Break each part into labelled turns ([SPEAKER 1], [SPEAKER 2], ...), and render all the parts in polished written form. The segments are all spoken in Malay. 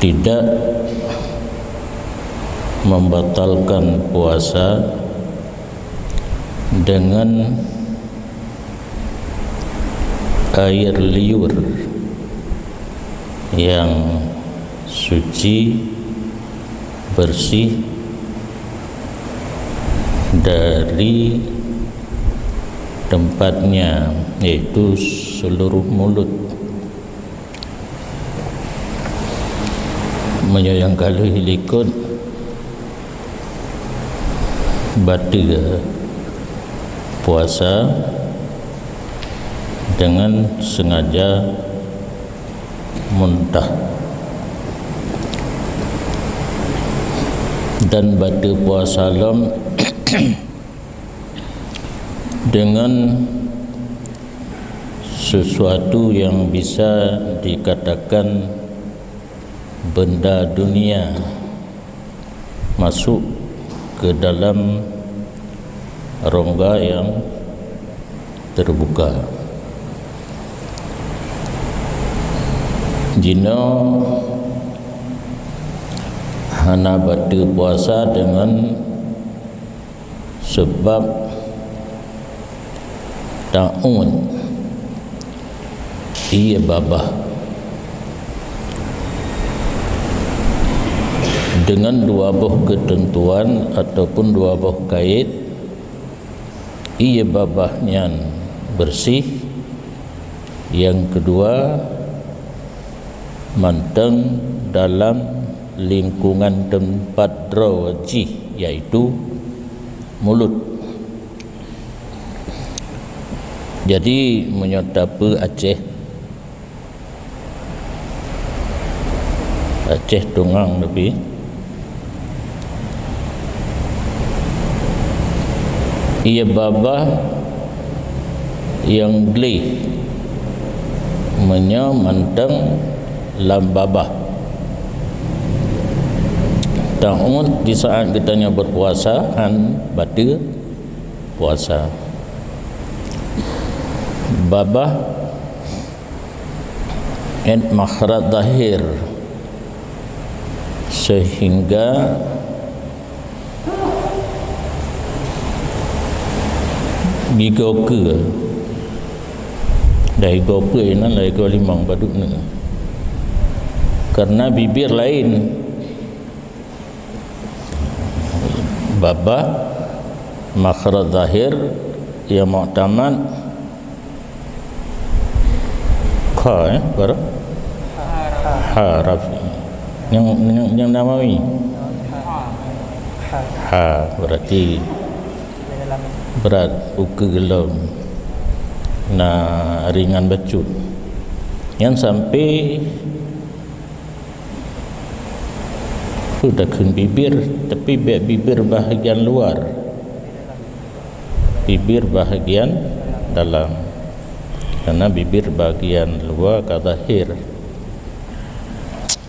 [SPEAKER 1] tidak membatalkan puasa dengan air liur yang suci, bersih dari tempatnya, yaitu seluruh mulut. Menyayang kalau hilikut batal puasa dengan sengaja muntah, dan batal puasa lam dengan sesuatu yang bisa dikatakan benda dunia masuk ke dalam rongga yang terbuka. Jina hana batal puasa dengan sebab ta'un, ia babah, dengan dua buah ketentuan ataupun dua buah kait. Ia babahnya bersih, yang kedua manteng dalam lingkungan tempat drawajih, yaitu mulut. Jadi menyotapa Aceh tungang lebih ia babah yang glih menyamantang lam babah. Ta'ud di saat kitanya berpuasa han batal puasa. Babah and makhraj zahir, sehingga gigoke dari gope ini lagi go limang badukna, karena bibir lain. Babah makhraj zahir yang mu'tamad kha berapa haraf yang Nawawi ha, berarti berat uke gelam na ringan bacut yang sampai sudah ke bibir, tapi bibir bahagian luar, bibir bahagian dalam, karena bibir bahagian luar kadahir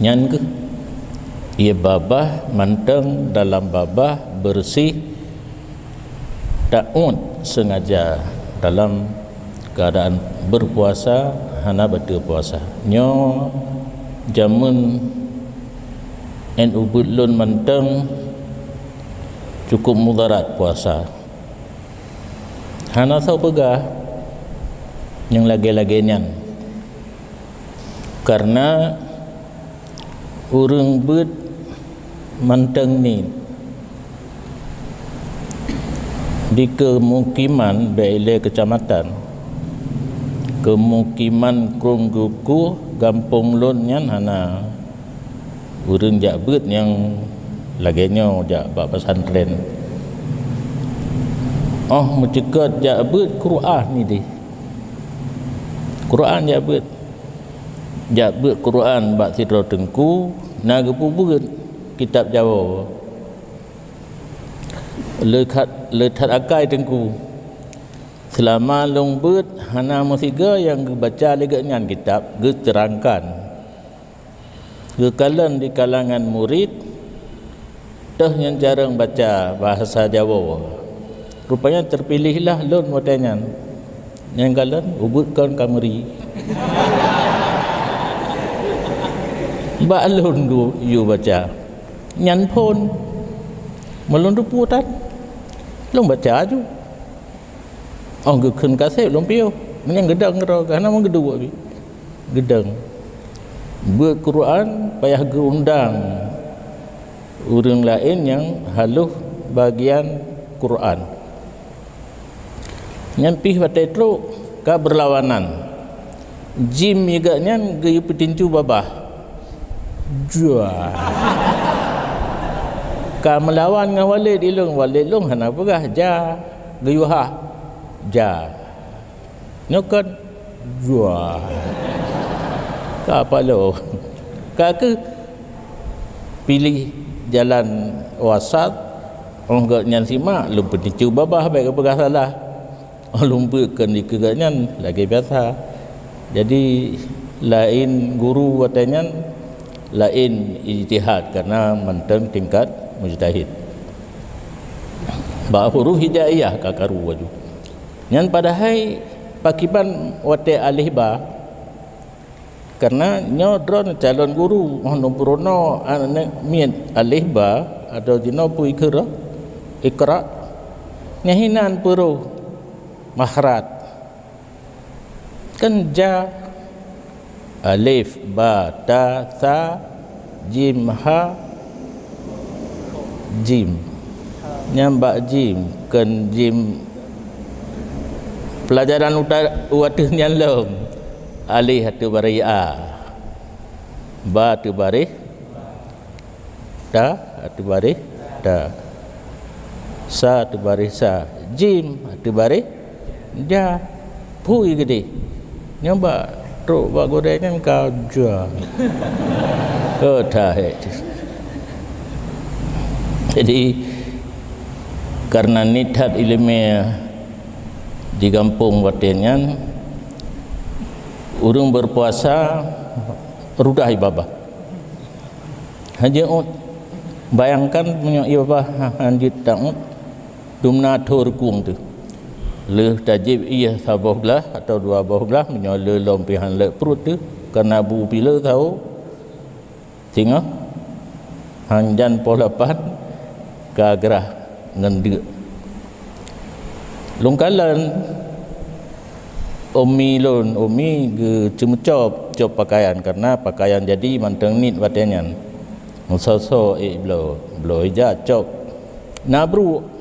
[SPEAKER 1] nyan ke ia babah manteng dalam babah bersih, ta'ud sengaja dalam keadaan berpuasa hana batal puasa. Nyo jamun en ubudlun manteng cukup mudarat puasa. Hana tahu pegah yang lagi-laginya, karena urang bet manteng ni di kemukiman Baile kecamatan, kemukiman Krungguku Gampung Lun nyan hana urang jak bet yang laginya jak bab pesantren. Oh mencekat jak bet Quran ni di Quran jak bet Quran bak sidra tengku naga pubut kitab Jawa lekat akai tengku selama long bet hana musiga yang baca lega nyan kitab ge terangkan ge kalan di kalangan murid dah yang jarang baca bahasa Jawa, rupanya terpilihlah lon motenyan yang kalan ubutkan kameri Balun you baca nyan pun melun duputan lung baca ju oh gekun kasih lung piu menyang gedang ro kana mang gedua bi gedang Quran payah geundang orang lain yang haluh bagian Quran nyan pih batetro ka berlawanan jim juga nyan geyu petincu babah jua ka melawan dengan walid ilung hana pegah ja geyu ha ja nyokon jua ka apa lo ka ke pilih jalan wasat orang nyan simak lum petincu babah baik pegah salah lumpukan di keganyan lagi biasa jadi lain guru watanya lain ijtihad karena mentang tingkat mujtahid ba huruf hijaiyah kakaru waju nyan padahai pakiban wate alih ba karena nyodron calon guru nomorono anak miet alih ba atau dino pu ikra nyahinan puru mahrat kan ja alif ba ta sa jim ha jim nyamba jim kan jim pelajaran utara yang lom alih tu bari a ba tu bari ta tu bari ta sa tu bari sa jim tu bari ja pui gede nyamba truk bak goreng kau jual dah jadi karena nidhat ilmiah di kampung watenyan urung berpuasa rudah ibabah hanya bayangkan punya ibabah hanjit ta'ud dumna thur kung tu le tajib iya sabah belah atau dua bawah belah menyola lompihan le perut tu kerana bu bila tahu singa hanjan polapan kagrah ngendek lungkalan umi ke cemcop cop pakaian karena pakaian jadi manteng nit watenyan musoso blo ija cop nabru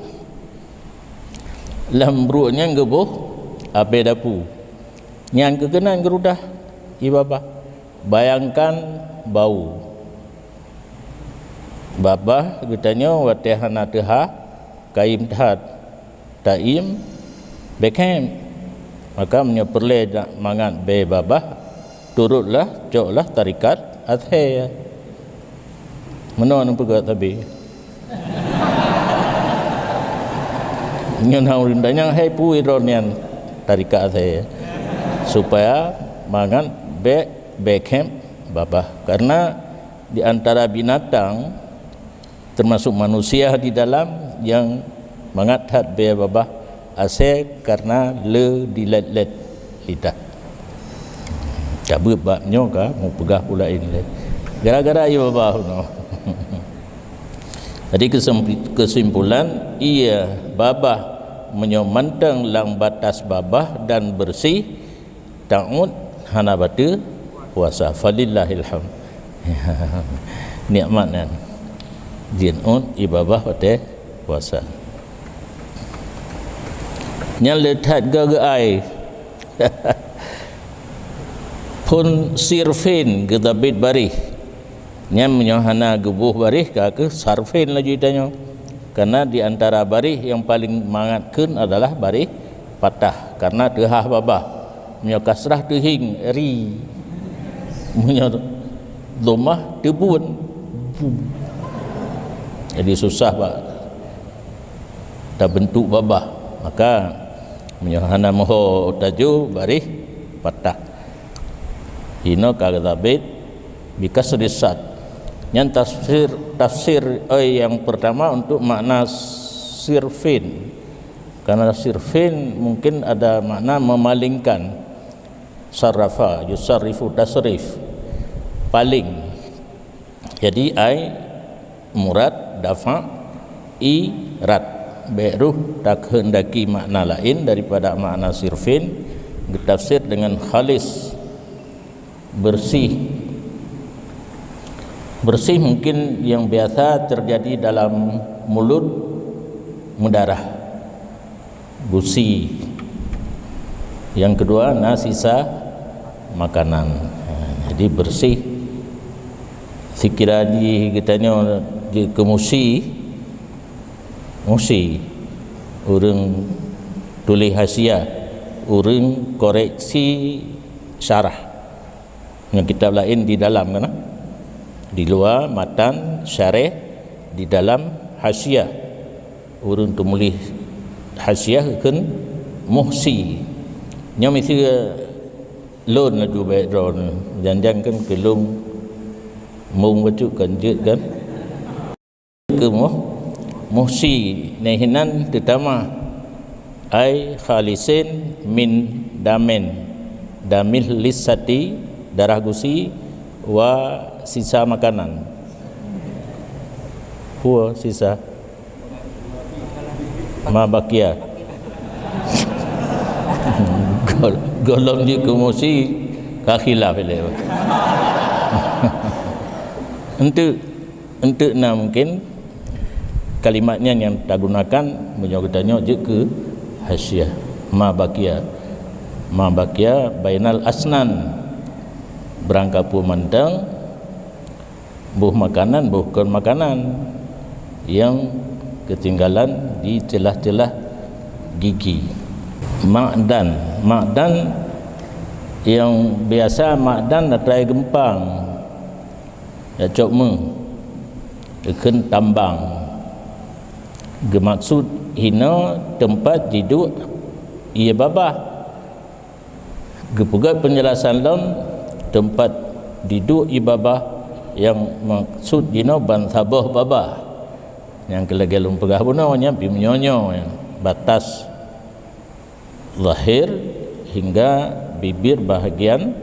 [SPEAKER 1] lambruknya gebuh abe dapu nyan kegenan gerudah ibabah bayangkan bau babah getanya watehana teha kaim tahat taim bekem maka menyeperle mangat be babah turutlah coklah tarikat athe menon pegat tabi nyonau rindanya hai pui ronian tarikat saya supaya mangan bekem babah karena di antara binatang termasuk manusia di dalam yang mangat be babah ase karena le dilet-let lidah cabut baknyo ka mau pegah pula ini gara-gara ia babah no. Jadi kesimpulan ia babah menyomantang lang batas babah dan bersih ta'ud hana batu puasa falillahil hamd nikmatnya jinun ibabah pada puasa nyal letat gagai pun sirfin gedabit barih nyam menyohana gebuh barih ke sarfin lagi tanya karena di antara barih yang paling mangatkan adalah barih patah karena tehah babah menyo kasrah tehing ri menyo domah tebun jadi susah pak tak bentuk babah maka menyohana moho taju barih patah hino kagabit bikas risat yang tafsir yang pertama untuk makna sirfin karena sirfin mungkin ada makna memalingkan sarrafa yusarrifu tasrif paling Jadi ai murad dafa irad beruh tak hendaki makna lain daripada makna sirfin, ditafsir dengan khalis, bersih. Bersih mungkin yang biasa terjadi dalam mulut, mudarah, gusi. Yang kedua sisa makanan. Jadi bersih. Sekira kitanya ke musi urang tulis hasiah, urang koreksi syarah. Yang kitab lain di dalam kan? Di luar matan syarah, di dalam hasiah. Urang tulis hasiah kan muhsi. Nya mesti lon na du background jangan kan kelung mung bacu kan jet kan ke muhsi nehinan terutama ai khalisin min damen damil lisati darah gusi wa sisa makanan huwa sisa ma bakia golong di kemusi kakhilaf ele untuk mungkin kalimatnya yang tak gunakan menyokotanya je ke hasyiah ma bakia bainal asnan berangkapu mandang buh makanan bukan makanan yang ketinggalan di celah-celah gigi. Makdan yang biasa makdan atrai gempang ya cok eken tambang gemaksud hina tempat duduk ia babah gepugat penjelasan lain tempat duduk ibabah yang maksud hina ban sabah babah yang kelegalung pegah punanya bimnyonyo yang batas lahir hingga bibir bahagian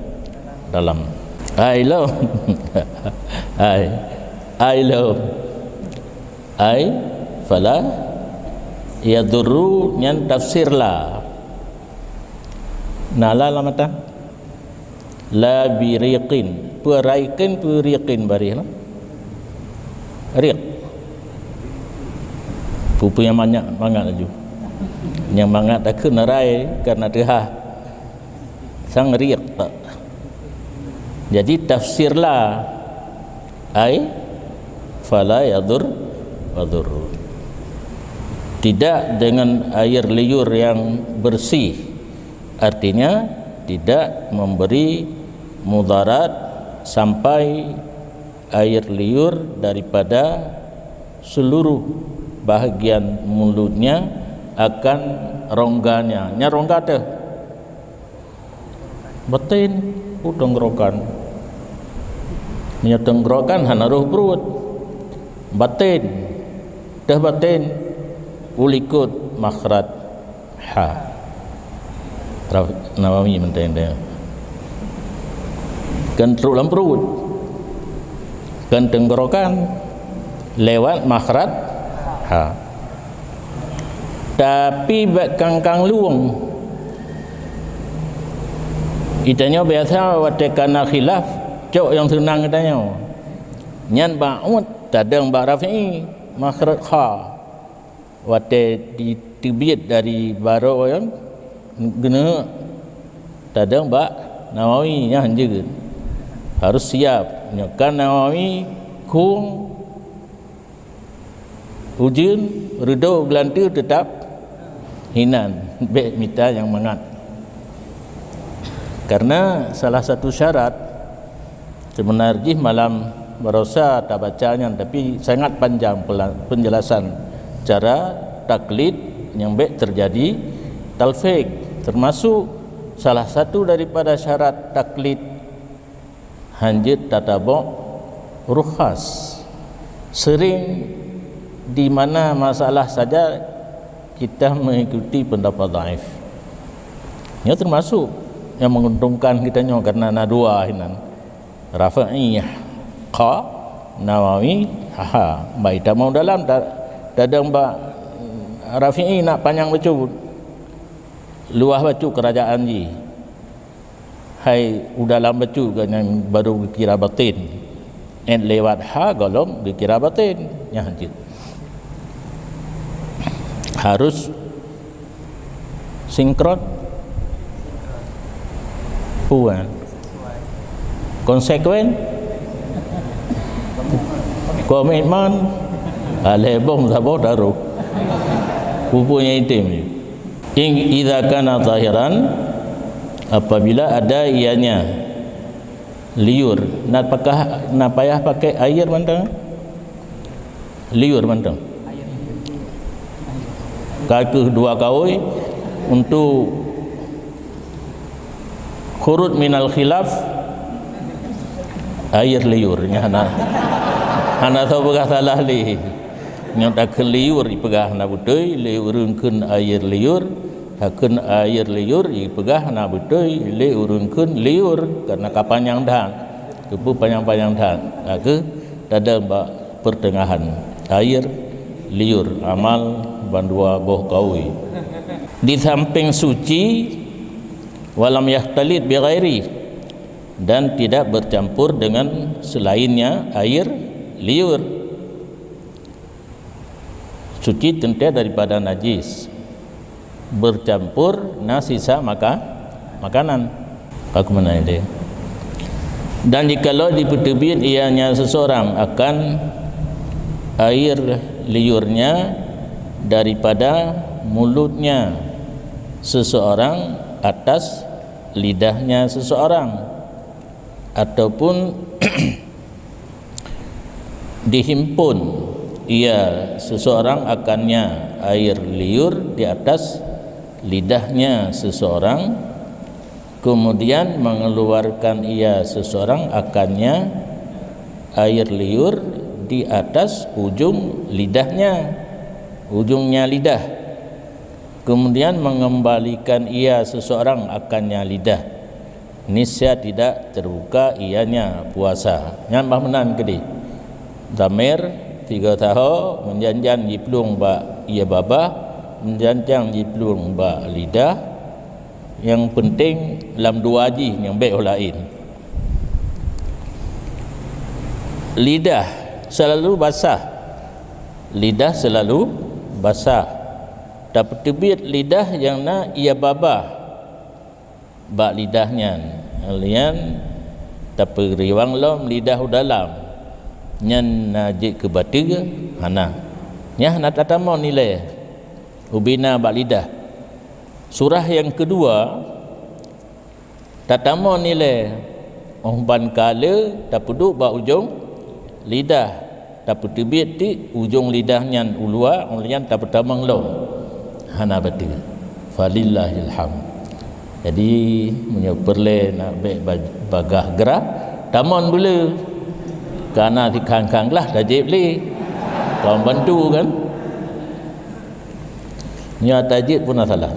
[SPEAKER 1] dalam. I love I fala yadurru nyan tafsirlah nala lamata la biriqin puriqin barih riq pupu yang banyak laju yang mangat tak kenarai karena tehah sang riq. Jadi tafsirlah ai fala yadur wadur, tidak dengan air liur yang bersih, artinya tidak memberi mudarat sampai air liur daripada seluruh bahagian mulutnya akan rongganya. Nya rongga teh batin tenggorokan, nya tenggorokan hanaruh perut batin dah batin ulikut makhraj ha Nawawi mentenda kan dalam perut kan tenggorokan lewat makhraj ha. Tapi bak kangkang luang itanya biasa watekana khilaf cok yang senang itanya nyan ba'ud tadang ba' rafi'i makhraj kha wate ditibit dari baro yang gena tadang ba' Nawawi nya hanje harus siap nyakan Nawawi kung ujun redo gelantu tetap hinan bek mita yang mangat. Karena salah satu syarat sebenarnya malam berosa tak bacanya, tapi sangat panjang penjelasan cara taklid yang baik terjadi talfiq, termasuk salah satu daripada syarat taklid hanjit tatabuk rukhas. Sering di mana masalah saja kita mengikuti pendapat dhaif. Ini termasuk yang menguntungkan kitanya karena dua hinan rafa'iyah qa Nawawi baik tak mau dalam dadang ba Rafi'i nak panjang bacu luah bacu kerajaan ji hai udalam bacu kan yang baru kira batin en lewat golong dikira batin nya hancur harus sinkron puan konsekuen komitmen lebong sabo daru pupunya itim idza kana zahiran apabila ada ianya liur nak payah pakai air mantang liur mantang kaki dua kawai untuk khurud minal khilaf air liurnya hana tahu begah salah li nyata keliur ipegah na butoi liurunkeun air liur hakeun air liur ipegah na butoi liurunkeun liur karena kapanjang dan kepu panjang-panjang dan ke dada pertengahan air liur amal bandua boh kaui di samping suci walam yahtalit bi ghairi dan tidak bercampur dengan selainnya air liur suci tentu daripada najis bercampur sisa makanan aku mana dia dan jikalau dipetebit ianya seseorang akan air liurnya daripada mulutnya seseorang atas lidahnya seseorang ataupun dihimpun ia seseorang akannya air liur di atas lidahnya seseorang kemudian mengeluarkan ia seseorang akannya air liur di atas ujung lidahnya ujungnya lidah kemudian mengembalikan ia seseorang akannya lidah niscaya tidak terbuka ianya puasa nyambah menan kedi damir 3 tahun menjanjan jiplung ba ia baba menjanjang jiplung ba lidah yang penting dalam 2 haji yang baik lain lidah selalu basah lidah selalu basah dapat tebit lidah yang na ia baba ba lidahnya alian tapi riwang lom lidah dalam nyan najik ke batiga hana nya hana tatamo nilai ubina ba lidah surah yang kedua tatamo nilai ban kala tapuduk ba ujung lidah tapi tebit ti ujung lidahnya ulua ulian tak pertamang lom hana batiga falillahil hamd jadi punya perle nak baik bagah gerak tamon bula karena dikangkang lah tajib li kau bantu kan nya tajib pun salah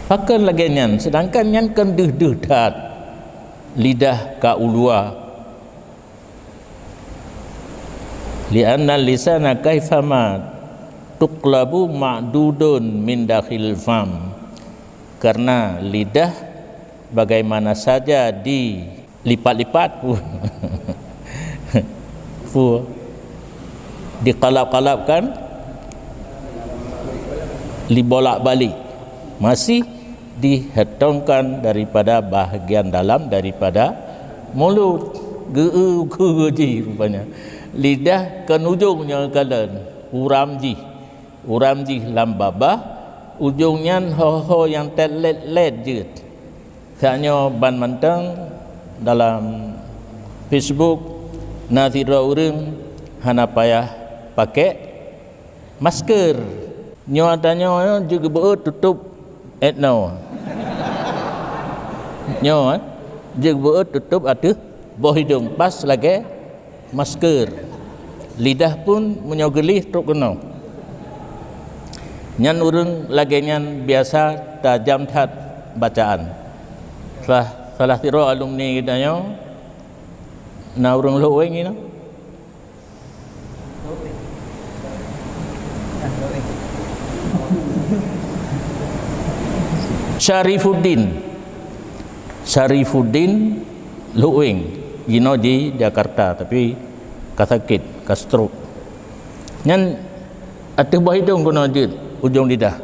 [SPEAKER 1] pakan lagi nyan sedangkan nyan kan deh tat lidah ka ulua lianna lisana kaifama tuqlabu ma'dudun min dakhil fam karena lidah bagaimana saja dilipat-lipat dikalap-kalapkan dibolak-balik masih dihetongkan daripada bahagian dalam daripada mulut geji rupanya lidah kan ujungnya kalian uramji lambabah ujungnya ho yang telet je hanya ban mantang dalam Facebook nazira urang hana payah pakai masker nyo adanya juga beut tutup etno nyo juga beut tutup atuh boh hidung pas lagi masker lidah pun menyogelih truk kena nyan urang lagi nyan biasa tajam tat bacaan salah tiro alumni kita nyo na urang loeng ini Syarifuddin Luing gino di Jakarta tapi kasakit kastrok nyan atuh bah hidung guna ujung lidah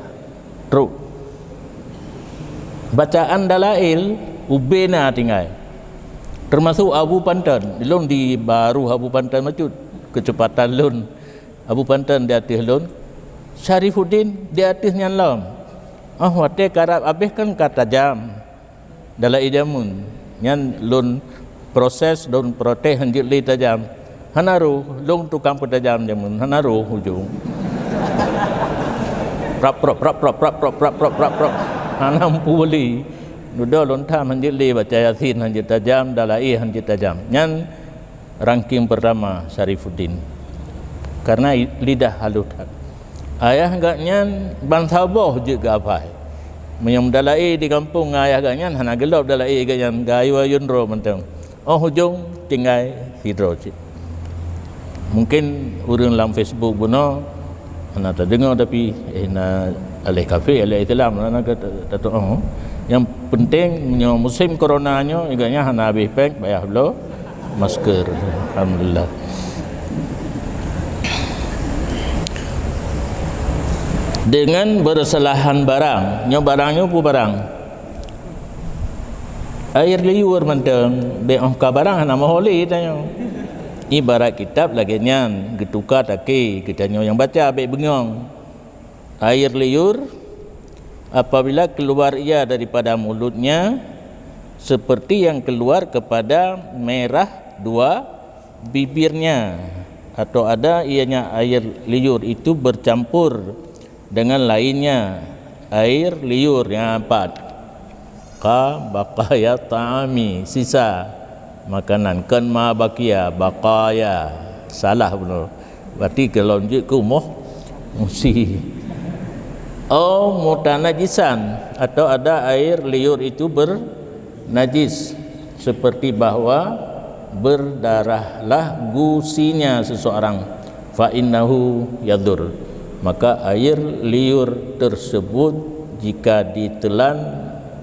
[SPEAKER 1] truk bacaan dalail ubena tinggal termasuk Abu Pantan lun di baru Abu Pantan macut kecepatan lun Abu Pantan di atas lun Syarifuddin di atas nyan lam wate karab habis kan kata jam dalam idamun nyan lun proses don protes hanjit li tajam hanaru lung tukang petajam jamun hanaru hujung prap hanam puli nudo lun tham hanjit li baca yasin hanjit tajam dalai hanjit tajam nyan ranking pertama Syarifuddin karena lidah halus ayah enggak nyan bansaboh juga apa menyam dalai di kampung ayah agaknya hana gelap dalai ganyan gayu ayunro mentang hujung tinggal hidro mungkin urang dalam Facebook buno hana terdengar tapi na alih kafe alih Islam hana kata yang penting menyam musim coronanya agaknya hana habis pek bayar lo masker alhamdulillah. Dengan berselahan barang nyo barangnya pu barang air liur menteng be ka barang nama holi tanyo ibarat kitab lagi nyan getuka taki kita nyo yang baca be bengong air liur apabila keluar ia daripada mulutnya seperti yang keluar kepada merah dua bibirnya atau ada ianya air liur itu bercampur dengan lainnya air liur yang empat ka baqaya ta'ami sisa makanan kan ma bakia baqaya salah benar berarti kalau lanjut ke mesti mutanajisan atau ada air liur itu bernajis seperti bahwa berdarahlah gusinya seseorang fa innahu yadur maka air liur tersebut jika ditelan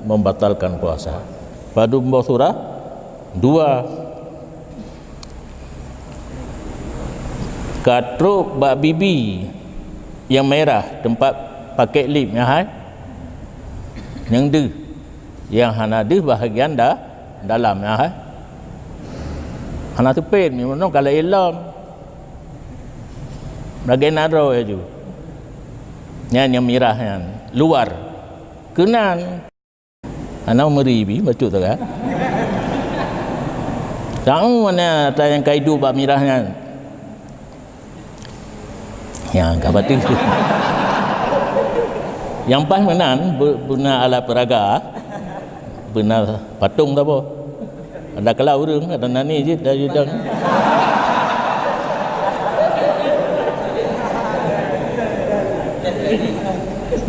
[SPEAKER 1] membatalkan puasa. Pada surah 2 katruk bak bibi yang merah tempat pakai lip yang deh yang hana deh bahagian dalam hana tepin memang kalau ilam bagian naro ya ju yang merah yang luar kenan anau meribi baca tu kan tahu mana yang kaidu bab merahnya yang kabatin yang pas menan benar ala peraga benar patung tak apa ada kelau urang ada nani je dah judang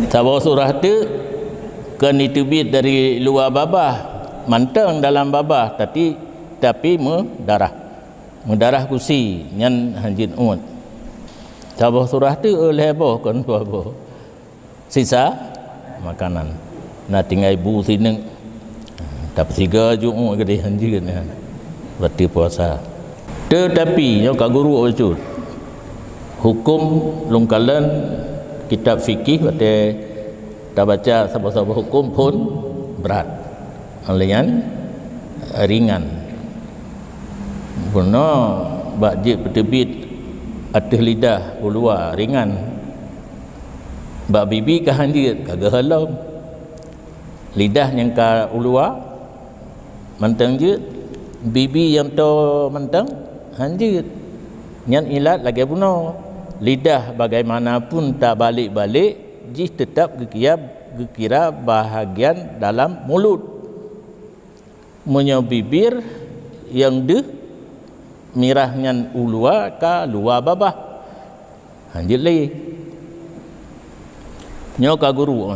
[SPEAKER 1] Sabah surah tu kan ditubit dari luar babah manteng dalam babah tapi mendarah kusi nyan hanjin umut Sabah surah tu oleh boh kan boh sisa makanan nak tinggal ibu sini dapat 3 Jumaat gede hanjin berarti puasa tetapi yo ka guru wujud hukum lungkalan kitab fikih pada tak baca sabah-sabah hukum pun berat alian ringan guna bakjik bertebit atas lidah ulua ringan bak bibi ke hanjit kagak halam lidah yang ke ulua mentang je bibi yang to mentang hanjit nyan ilat lagi bunuh lidah bagaimanapun tak balik-balik jih tetap gekira bahagian dalam mulut menyo bibir yang deh mirahnya ulua ka luar babah hanjit lagi nyo ka guru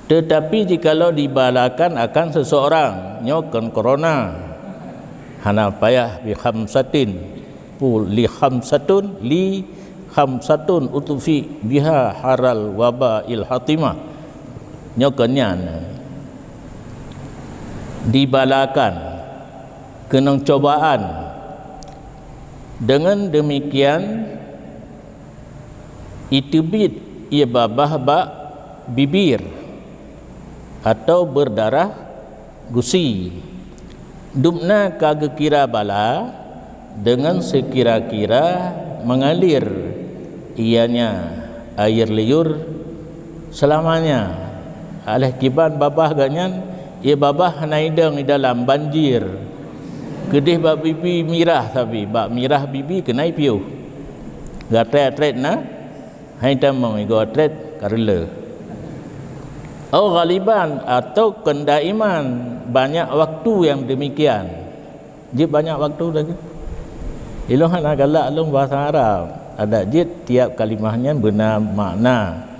[SPEAKER 1] tetapi jikalau dibalakan akan seseorang nyo kan corona hana payah bi khamsatin pu li khamsatun utufi biha haral waba il hatimah nyokanyan dibalakan kena cobaan. Dengan demikian itibit ia babah bak bibir atau berdarah gusi. Dumna kage kira bala dengan sekira-kira mengalir ianya air liur selamanya. Alih kiban babah ganyan ia babah naidang di dalam banjir. Kedih bak bibi mirah tapi bak mirah bibi kenai piu. Gatret na hai tamang igo atret karela. Au ghaliban atau kendaiman banyak waktu yang demikian. Jid banyak waktu lagi. Ilohan agalak long bahasa Arab. Ada jid tiap kalimahnya benar makna.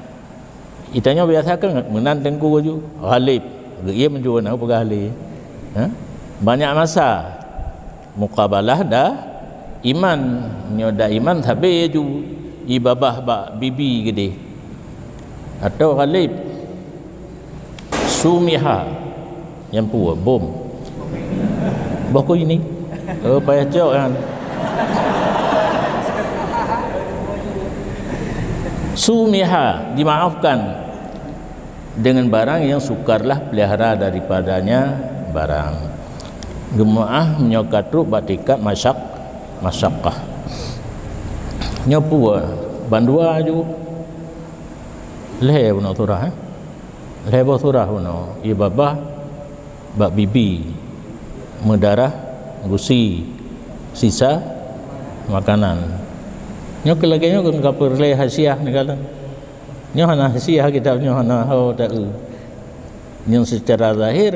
[SPEAKER 1] Itanya biasa kan menan tengku ju ghalib. Ia menjual apa ghalib. Banyak masa muqabalah dah iman nyoda iman tapi ju ibabah bak bibi gede atau ghalib sumiha yang puas bom boko ini payah jauh kan sumiha dimaafkan dengan barang yang sukarlah pelihara daripadanya barang. Gemaah menyokatu batikat masyakah nyopu bandua ju leh buno surah leh bo surah buno ibabah bak bibi mendarah gusi sisa makanan nyok lagi nyok kan perle hasiah negala nyohana hasiah kita nyohana ho ta yang secara zahir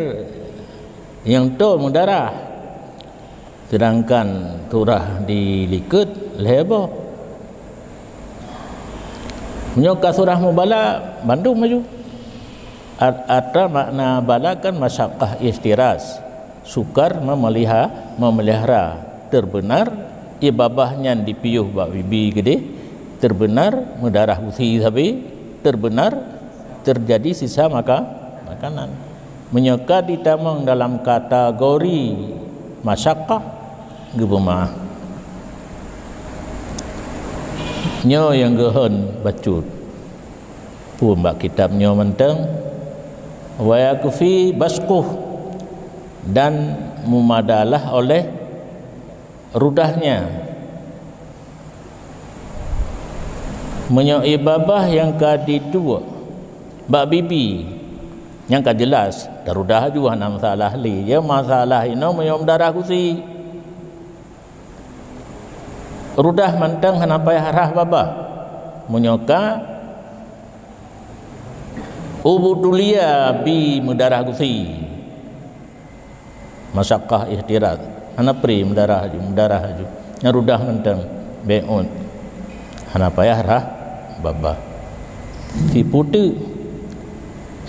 [SPEAKER 1] yang tu mendarah sedangkan turah dilikut lebo menyoka surah mubala Bandung maju ada makna bala kan masyaqah istiras sukar memelihara terbenar ibabahnya dipiyuh bak bibi gede terbenar mendarah usi tapi terbenar terjadi sisa makanan menyoka ditamang dalam kategori masyaqah gebema nyo yang gehon bacut pun bak kitab nyo menteng wa yakfi basquh dan memadalah oleh rudahnya menyo ibabah yang kedua bak bibi yang kan jelas darudah juga nama masalah li ya masalah ini menyom darah kusi rudah mantang hanapai harah babah menyoka ubudulia bi mendarah kusi masyaqah ihtirat hanapri mendarah ju nyarudah mantang beun hanapai harah babah si putu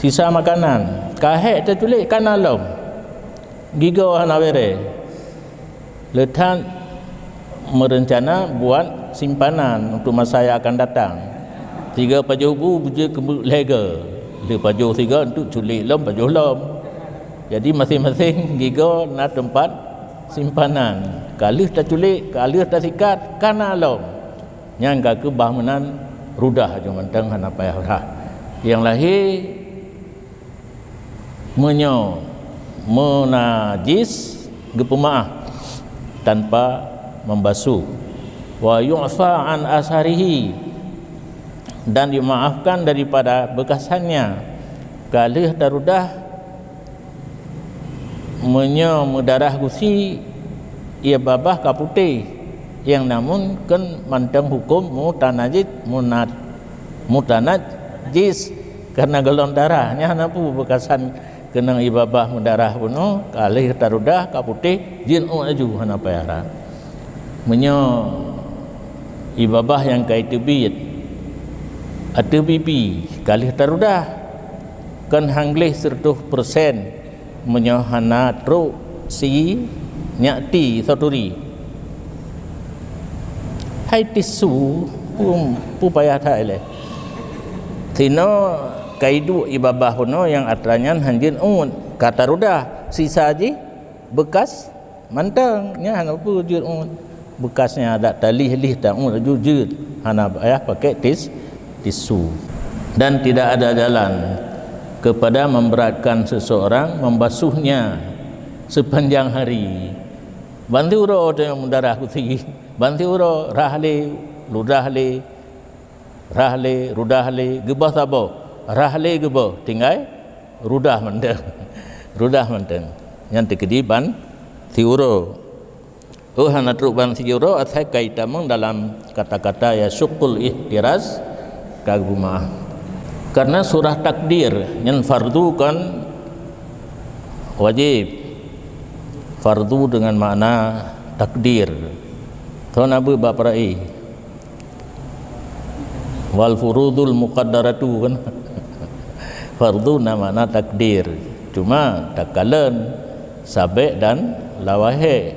[SPEAKER 1] sisa makanan kahek tertulis kanalom gigo hanawere letan merencana buat simpanan untuk masa yang akan datang 3 pajuh bu buje lega le pajuh 3 untuk culik lom pajuh lom jadi masing-masing gigo na tempat simpanan kalih tak culik kalih tak sikat kanalom yang ke bah menan rudah jo mentang hana payah yang lahir menajis gepemaah tanpa membasuh wa yu'fa an asarihi dan dimaafkan daripada bekasannya kalih darudah mendarah gusi ia babah kaputih yang namun kan mantang hukum mutanajis karena golong darahnya napu bekasan kenang ibabah mendarah puno kalih tarudah kaputih jin aju hana payara menyo ibabah yang kai tebit atu bibi kalih tarudah kan hanglih 100% menyo hana tru si nyak ti soturi hai tisu pu payah thai le tino kaidu ibabah hono yang atranyan hanjin un kata rudah sisa ji bekas mantang nya hana pu jut un bekasnya ada talih-lih tak un jut hana payah pakai tisu. Dan tidak ada jalan kepada memberatkan seseorang membasuhnya sepanjang hari. Bantu uro dengan darah putih, bantu uro rahle, ludahle, rahle, rudahle, gebah tabo, rahle gebah, tinggal rudah menteng, rudah menteng. Yang tekediban tiuro. Hana truk ban tiuro atai kaitamang dalam kata-kata ya syukul ihtiras kagumah. Karena surah takdir yang fardu kan wajib, fardu dengan makna takdir. Tuan Abu Baprai wal furudul muqaddaratu kan fardu nama takdir. Cuma takalan sabek dan lawahe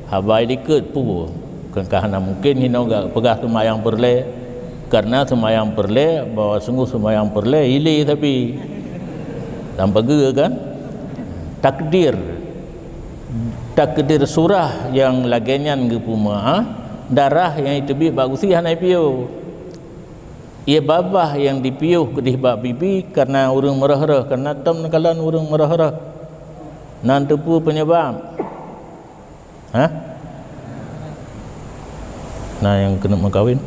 [SPEAKER 1] habai dikit pu kan kahana mungkin hino gak pegah semayang berle karena semayang perle bahawa sungguh semayang perle hili tapi tanpa gega kan takdir surah yang lagenyan gepuma darah yang itu bi bagusi hanai piu ia babah yang dipiuh kedih bak bibi karena urang merah-rah karena tam nakalan urang merah-rah nan tepu penyebab nah yang kena makawin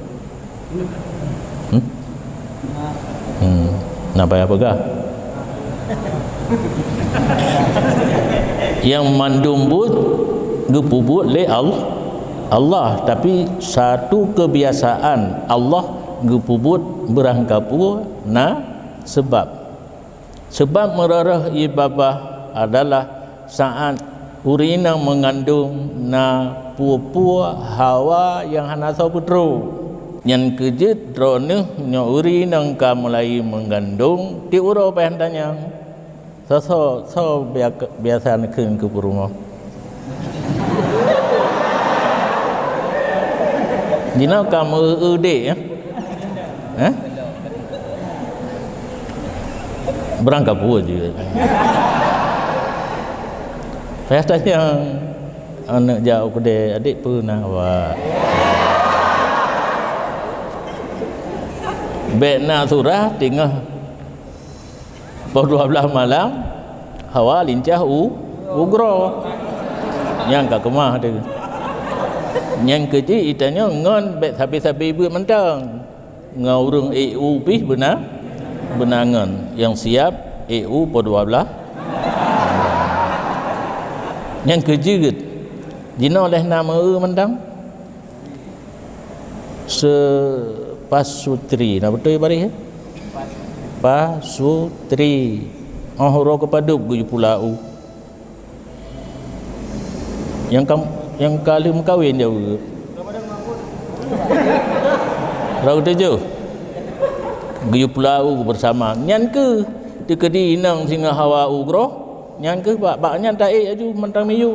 [SPEAKER 1] Napa ya pegah? Yang mandumbut gepubut le Allah, tapi satu kebiasaan Allah gepubut berangkapu sebab merarah ibabah adalah saat urina mengandung na pua hawa yang hana tahu putru yang kejut drone nyuri nangka mulai mengandung di uro pendanya so biasa nekeng ke rumah jina kamu ude ya berangkat buah juga biasanya anak jauh kede adik pernah wah Bekna surah tinggal pukul 12 malam hawa lincah ugro yang kat kemah tu yang kecil itanya ngon bek sapi-sapi ibu mentang ngaurung EU pih benar benangan yang siap EU pukul 12 yang kecil jina oleh nama mentang Pasutri, nak betul ya bari? Pasutri. Ro kepadup gue pulau. Yang kali mengkawin jauh. Rau tujuh. Gue pulau bersama. Nyan ke di inang singa hawa ugro. Nyan ke baknya tak aju mentang miyu.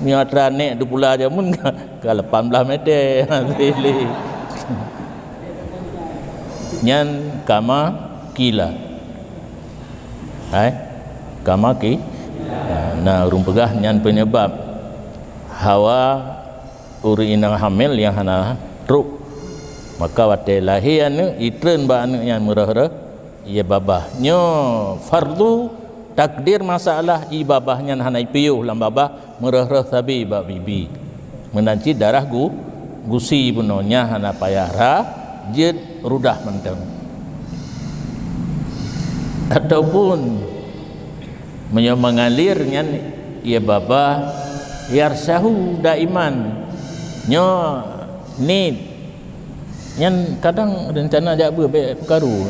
[SPEAKER 1] Miatra nek du pula jamun ke 18 meter pilih. Nyan kama kila kama ki nah urung pegah nyan penyebab hawa uri inang hamil yang hana truk maka wate lahian itren ba anu yang murah-murah ia babah nyo fardu takdir masalah ibabahnya hana piuh lam babah murah-murah sabi ba bibi menanci darah gusi bunonya hana payara jid rudah menteng ataupun mengalir nyan ia baba yarsahu daiman nyo ni nyan kadang rencana jak perkaru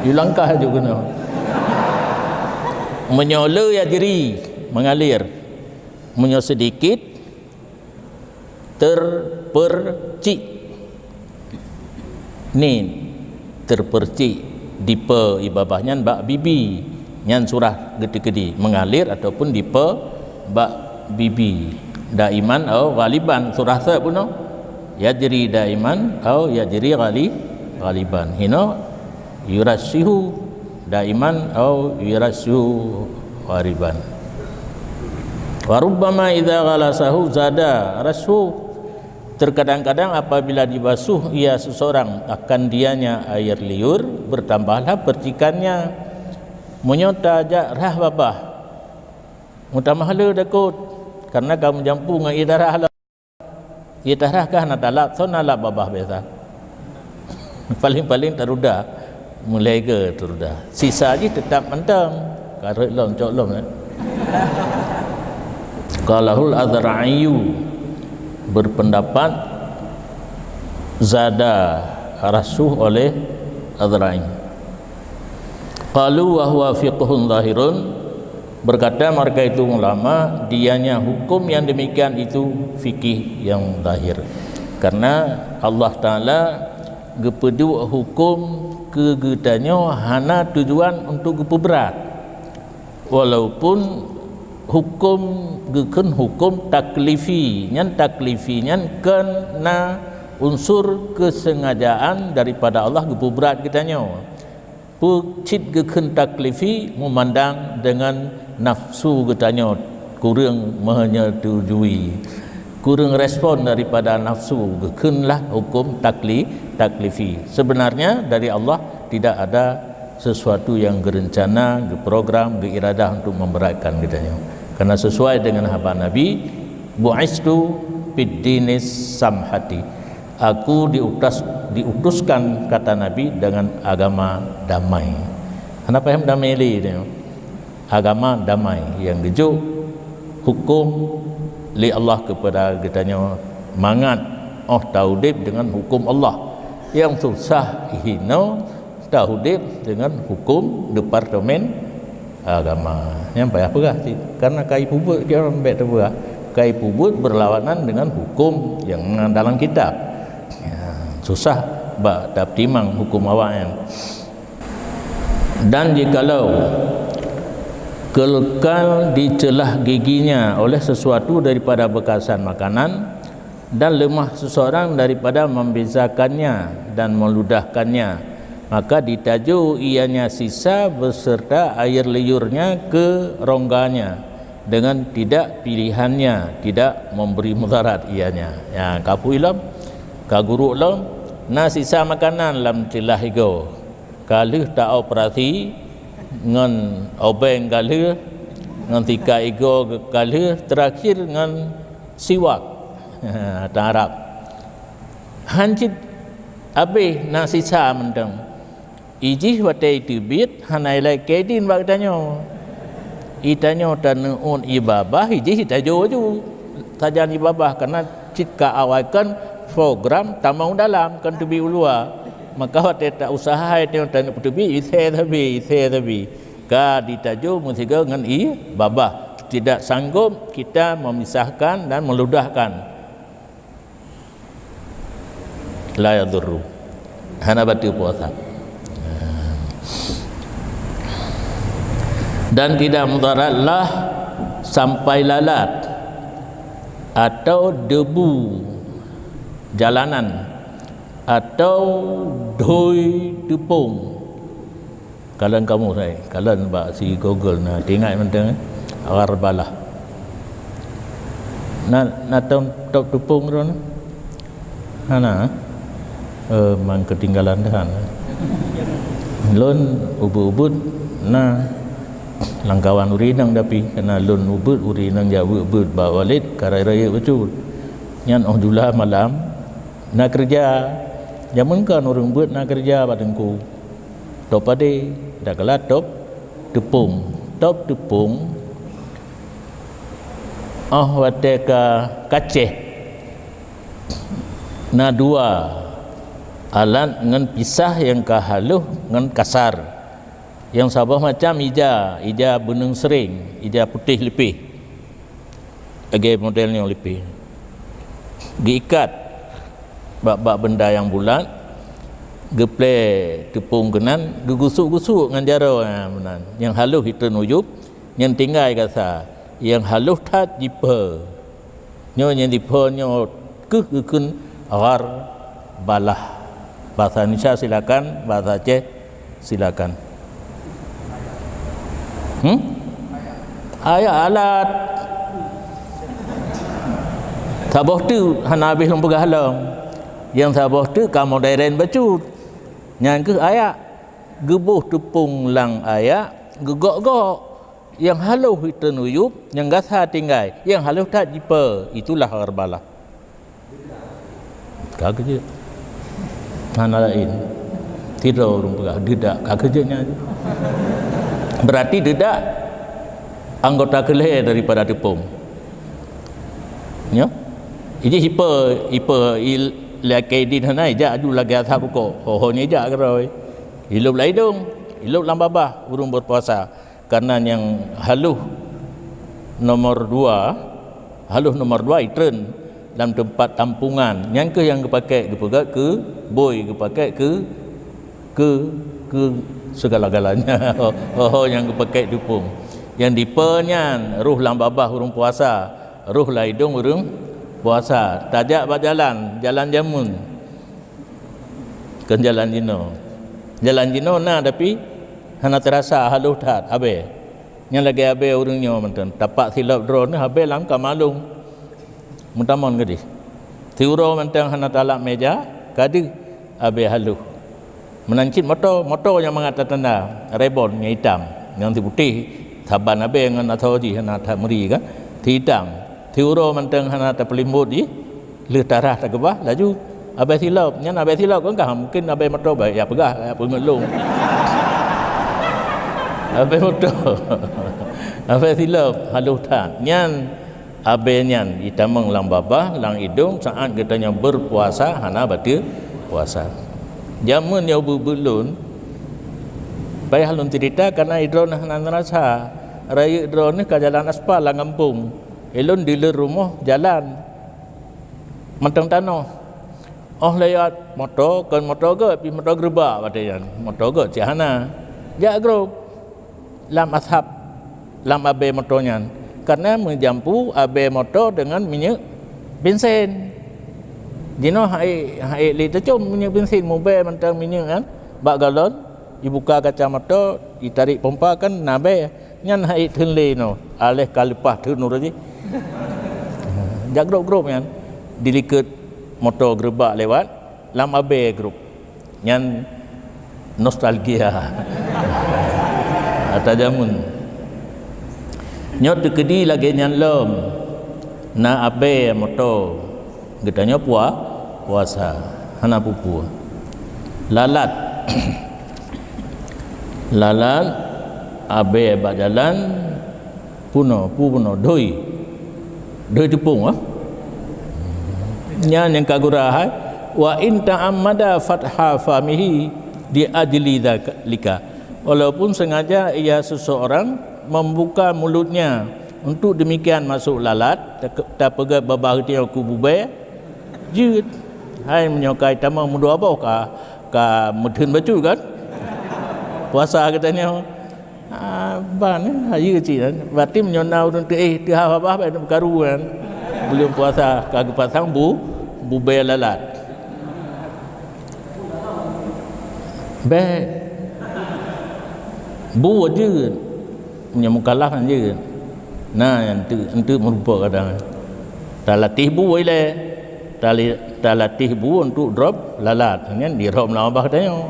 [SPEAKER 1] di langkah juga no menyola ya diri mengalir menyo sedikit terpercik ni terpercik dipe ibabahnya bak bibi nyan surah gede-gede mengalir ataupun dipe bak bibi daiman atau ghaliban surah sa pun yajri daiman atau yajri ghaliban hino yurashihu daiman atau yurashihu ghaliban wa rubbama idza ghalasahu zada rashu. Terkadang-kadang apabila dibasuh ia seseorang akan dianya air liur, bertambahlah percikannya. Menyota ajak rah babah mutamahala dakut karena kamu jampu dengan idarah lah. Idarah kah nak talak so nak babah biasa. Paling-paling terudah mulai ke terudah. Sisa je tetap mentang. Karut lom cok lom. Qalahul Azra'iyu berpendapat zada rasuh oleh Azra'i. Qalu wa huwa fiqhun zahirun, berkata mereka itu ulama, dianya hukum yang demikian itu fikih yang zahir. Karena Allah Ta'ala gepedu hukum kegetanyo hana tujuan untuk gepeberat, walaupun hukum geken hukum taklifi nyan kena unsur kesengajaan daripada Allah gepu berat kitanya. Pecit geken taklifi memandang dengan nafsu kitanya kurang menyetujui, kurang respon daripada nafsu, gekenlah hukum taklifi. Sebenarnya dari Allah tidak ada sesuatu yang gerencana, geprogram, geiradah untuk memberatkan kitanya. Karena sesuai dengan haba Nabi, bu'istu bid-dinis samhati, aku diutuskan kata Nabi dengan agama damai. Kenapa yang damai ini? Agama damai yang gejuk hukum li Allah kepada kitanya mangat taudib dengan hukum Allah, yang susah hino taudib dengan hukum departemen agama. Yang payah perah karena kai pubut dia orang baik terberah. Kai pubut berlawanan dengan hukum yang dalam kitab. Ya, susah bak tak timang hukum awaknya. Dan jikalau kekal di celah giginya oleh sesuatu daripada bekasan makanan, dan lemah seseorang daripada membezakannya dan meludahkannya, maka ditaju ianya sisa beserta air liurnya ke rongganya dengan tidak pilihannya, tidak memberi mudarat ianya. Ya, kapu ilam, kaguru ilam, na sisa makanan lam celah ego. Kalih tak operasi ngan obeng kalih ngan tika ego kalih terakhir ngan siwak. Tak Arab. Hancit abe na sisa mendang. Ijih watai tibit hanai lai kedin bagdanyo. Itanyo tanuun ibabah ijih itajo ju. Tajan ibabah karena citka awakan program tamau dalam kan tubi ulua. Maka watai tak usaha itu tanu tubi ise tabi. Ka ditajo musiga ngan ibabah. Tidak sanggup kita memisahkan dan meludahkan. La yadurru. Hana batu puasa. Dan tidak mudaratlah sampai lalat atau debu jalanan atau doi tepung. Kalian kamu saya, kalian bak si Google na tengok mentang awar balah. Na top tepung ron. Hana mang ketinggalan dah. Lon ubud na langkawan urinang tapi kena lon ubud urinang jawa ubud bawa walid karai raya betul nyan jula malam nak kerja jamun kan orang buat nak kerja badengku top ade dah kelat top tepung wateka kaceh na dua alat ngan pisah yang kahaluh ngan kasar. Yang sabah macam ija benung sering, ija putih lebih. Agak modelnya lebih. Diikat bak benda yang bulat, geple tepung kenan, gegusuk-gusuk dengan jaro benan. Yang halus kita nuyup, yang tinggal kasa yang halus tat jipa nyo yang dipa nyo kun agar balah. Bahasa Indonesia silakan, bahasa Aceh silakan. Ayat alat sabah tu hana habis lom pegah halam. Yang sabah tu kamu dairen bacut. Yang ke ayat gebuh tepung lang ayat gegok-gok yang haluh itu nuyup yang gasa tinggai yang haluh tak jipa itulah harbalah. Kagak je. Mana lain. Tidak orang pegah dedak kagak je nya. Berarti dedak anggota kelih daripada tepung. Ya. Ini hipa lakadin hanai ja aju lagi asap ko. Hohonya ja keroi. Hilup laidung, hilup lambabah urung berpuasa. Karena yang haluh nomor 2 itren dalam tempat tampungan. Yang ke yang kepakai ke boy kepakai ke segala-galanya. Yang kepakai tepung. Yang dipenyan ruh lambabah urung puasa, ruh laidung urung puasa. Tajak berjalan, jalan jamun. Kan jalan jino. Jalan jino na tapi hana terasa haluh tat abe. Yang lagi abe urungnya mantan. Tapak silap drone abe langka malung. Muntamon gadi. Tiuro mantan hana talak meja kadi abe haluh. Menancit motor yang mengatas tanda rebon yang hitam, yang putih. Saban abe ngan athoji hana tamri kan. Hitam. Tiuro mantan hana tapelimbut di le tarah tak gebah laju abe silap nyan abe silap kan mungkin abe motor baik ya pegah ya pengelung abe motor abe silap haluh tan nyan abe nyan itamang lang babah lang hidung saat katanya berpuasa hana batil puasa jamun yang belun baik halun cerita karena hidron hana rasa raya hidron ni ke jalan aspal lang kampung elon di rumah jalan mantang tanah. Oh lewat motor kan motor ke pi motor gerbak katanya. Motor ke cihana. Jak grup lam ashab lam abe motornya. Karena menjampu abe motor dengan minyak bensin. Dino hai li tecum minyak bensin mobil mantang minyak kan bak galon dibuka kaca motor ditarik pompa kan nabe nyan hai thunle no alih kalipah thunur aja. Jak grup kan diliket motor gerbak lewat lam abe grup yang nostalgia atas jamun nyot kedi lagi nyan lom na abe motor getanya puasa hana pupu lalat lalat abe bak jalan puno doi tepung nyan yang kagurahai wa in ta'ammada fatha famihi di ajli dzalika walaupun sengaja ia seseorang membuka mulutnya untuk demikian masuk lalat tak pegat babah dia ku bubai jut hai menyokai tamang mudu apa ka mudun baju kan puasa katanya ban hayu kecil berarti menyonau untuk tu apa berkaruan belum puasa kagak pasang bubai lalat be bu je punya mukalah je nah yang tu merupa kadang tak latih bu ile tak latih bu untuk drop lalat kan di drop lama katanya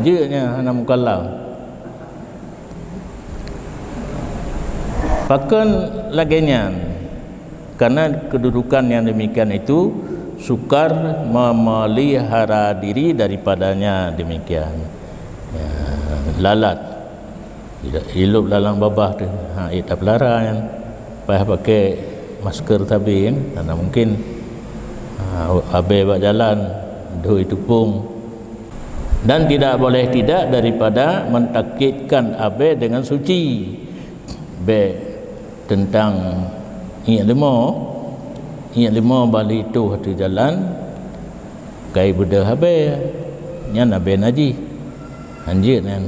[SPEAKER 1] je nya hana mukalah pakan laginya karena kedudukan yang demikian itu sukar memelihara diri daripadanya demikian ya, lalat hidup dalam babah tu tak pelarang payah pakai masker tabi kan karena mungkin abe bak jalan doi tepung dan tidak boleh tidak daripada mentakkidkan abe dengan suci be tentang ingat lima balik tu hati jalan kai budak habe nya nabe naji anjir nan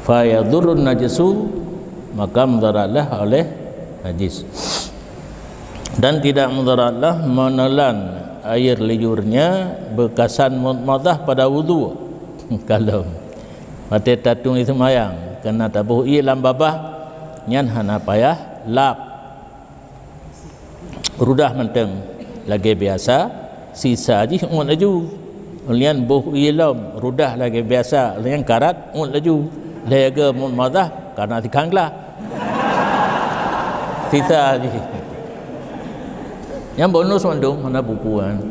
[SPEAKER 1] fa yadurun najasu maka mudaratlah oleh najis. Dan tidak mudaratlah menelan air liurnya bekasan mudmadah pada wudu. Kalau mati tatung itu mayang kena tabuh ilam babah nyan hana payah lap rudah menteng lagi biasa sisa ji ngun laju lian buh ilam rudah lagi biasa lian karat ngun laju lega mudmadah karena dikanglah sisa ji yang bonus mandum mana bukuan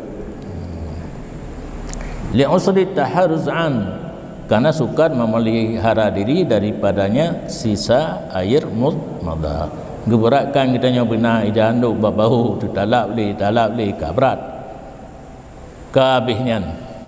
[SPEAKER 1] li'usri taharuz an karena sukar memelihara diri daripadanya sisa air mudmadah. Geberatkan kita nyobina ijanduk babahu tu talab li kabrat kabihnya